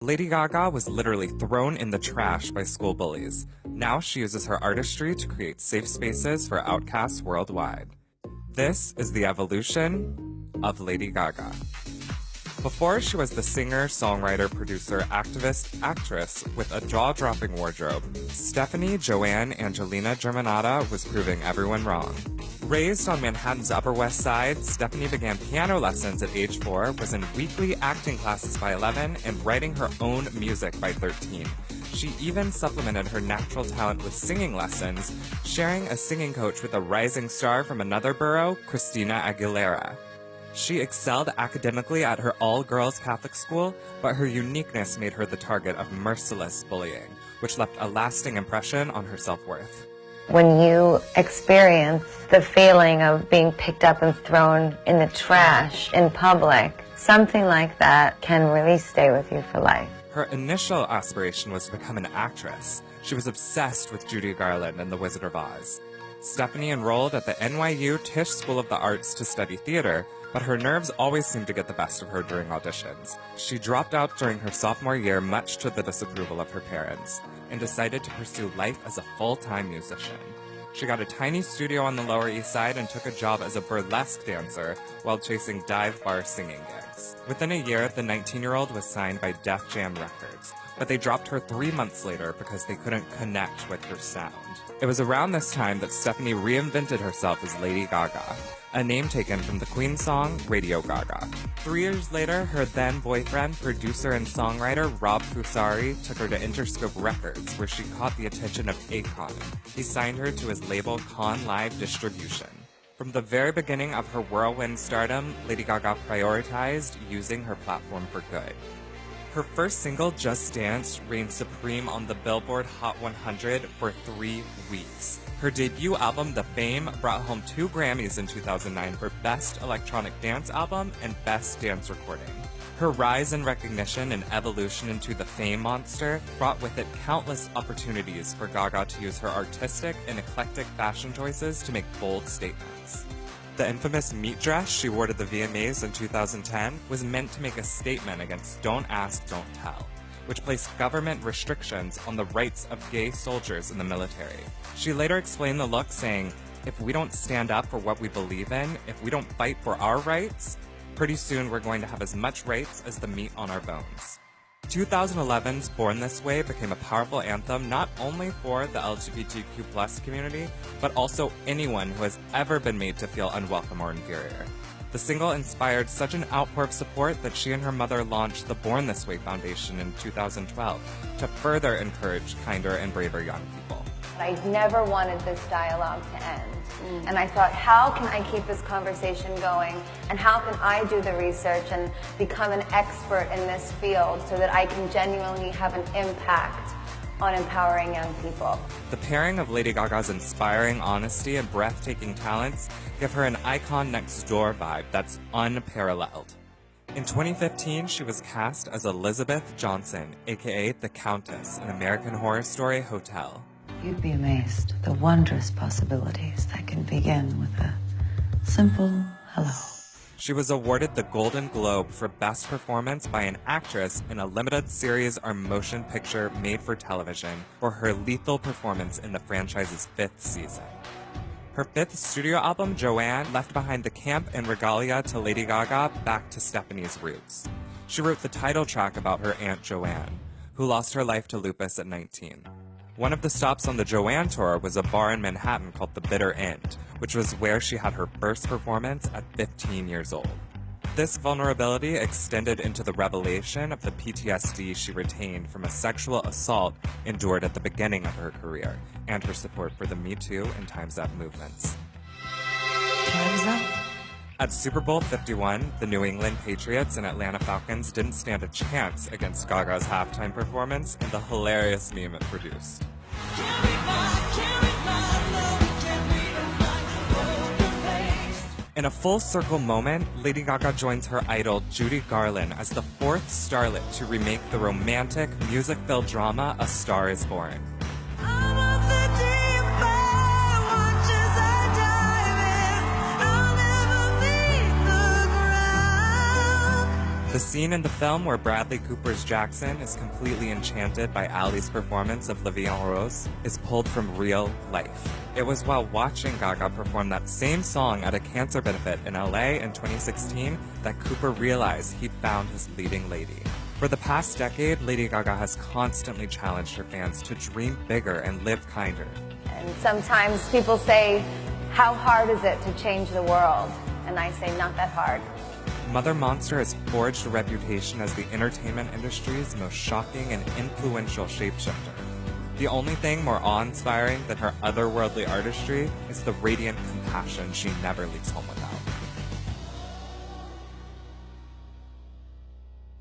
Lady Gaga was literally thrown in the trash by school bullies. Now she uses her artistry to create safe spaces for outcasts worldwide. This is the evolution of Lady Gaga. Before she was the singer, songwriter, producer, activist, actress with a jaw-dropping wardrobe, Stephanie Joanne Angelina Germanotta was proving everyone wrong. Raised on Manhattan's Upper West Side, Stephanie began piano lessons at age 4, was in weekly acting classes by 11, and writing her own music by 13. She even supplemented her natural talent with singing lessons, sharing a singing coach with a rising star from another borough, Christina Aguilera. She excelled academically at her all-girls Catholic school, but her uniqueness made her the target of merciless bullying, which left a lasting impression on her self-worth. When you experience the feeling of being picked up and thrown in the trash in public, something like that can really stay with you for life. Her initial aspiration was to become an actress. She was obsessed with Judy Garland and The Wizard of Oz. Stephanie enrolled at the NYU Tisch School of the Arts to study theater, but her nerves always seemed to get the best of her during auditions. She dropped out during her sophomore year, much to the disapproval of her parents, and decided to pursue life as a full-time musician. She got a tiny studio on the Lower East Side and took a job as a burlesque dancer while chasing dive bar singing gigs. Within a year, the 19-year-old was signed by Def Jam Records, but they dropped her 3 months later because they couldn't connect with her sound. It was around this time that Stephanie reinvented herself as Lady Gaga, a name taken from the Queen song Radio Gaga. 3 years later, her then-boyfriend, producer and songwriter Rob Fusari took her to Interscope Records, where she caught the attention of Akon. He signed her to his label Con Live Distribution. From the very beginning of her whirlwind stardom, Lady Gaga prioritized using her platform for good. Her first single, Just Dance, reigned supreme on the Billboard Hot 100 for 3 weeks. Her debut album, The Fame, brought home 2 Grammys in 2009 for Best Electronic Dance Album and Best Dance Recording. Her rise in recognition and evolution into the fame monster brought with it countless opportunities for Gaga to use her artistic and eclectic fashion choices to make bold statements. The infamous meat dress she wore to the VMAs in 2010 was meant to make a statement against Don't Ask, Don't Tell, which placed government restrictions on the rights of gay soldiers in the military. She later explained the look, saying, "If we don't stand up for what we believe in, if we don't fight for our rights, pretty soon we're going to have as much rights as the meat on our bones." 2011's Born This Way became a powerful anthem not only for the LGBTQ+ community, but also anyone who has ever been made to feel unwelcome or inferior. The single inspired such an outpour of support that she and her mother launched the Born This Way Foundation in 2012 to further encourage kinder and braver young people. I never wanted this dialogue to end. And I thought, how can I keep this conversation going? And how can I do the research and become an expert in this field so that I can genuinely have an impact on empowering young people? The pairing of Lady Gaga's inspiring honesty and breathtaking talents give her an icon next door vibe that's unparalleled. In 2015, she was cast as Elizabeth Johnson, aka the Countess, in American Horror Story Hotel. You'd be amazed at the wondrous possibilities that can begin with a simple hello. She was awarded the Golden Globe for Best Performance by an Actress in a limited series or motion picture made for television for her lethal performance in the franchise's 5th season. Her 5th studio album, Joanne, left behind the camp and regalia to Lady Gaga back to Stephanie's roots. She wrote the title track about her Aunt Joanne, who lost her life to lupus at 19. One of the stops on the Joanne tour was a bar in Manhattan called The Bitter End, which was where she had her first performance at 15 years old. This vulnerability extended into the revelation of the PTSD she retained from a sexual assault endured at the beginning of her career, and her support for the Me Too and Time's Up movements. Time's up. At Super Bowl 51, the New England Patriots and Atlanta Falcons didn't stand a chance against Gaga's halftime performance and the hilarious meme it produced. In a full-circle moment, Lady Gaga joins her idol Judy Garland as the 4th starlet to remake the romantic, music-filled drama A Star Is Born. The scene in the film where Bradley Cooper's Jackson is completely enchanted by Ali's performance of La Vie en Rose is pulled from real life. It was while watching Gaga perform that same song at a cancer benefit in LA in 2016 that Cooper realized he'd found his leading lady. For the past decade, Lady Gaga has constantly challenged her fans to dream bigger and live kinder. And sometimes people say, how hard is it to change the world? And I say, not that hard. Mother Monster has forged a reputation as the entertainment industry's most shocking and influential shapeshifter. The only thing more awe-inspiring than her otherworldly artistry is the radiant compassion she never leaves home without.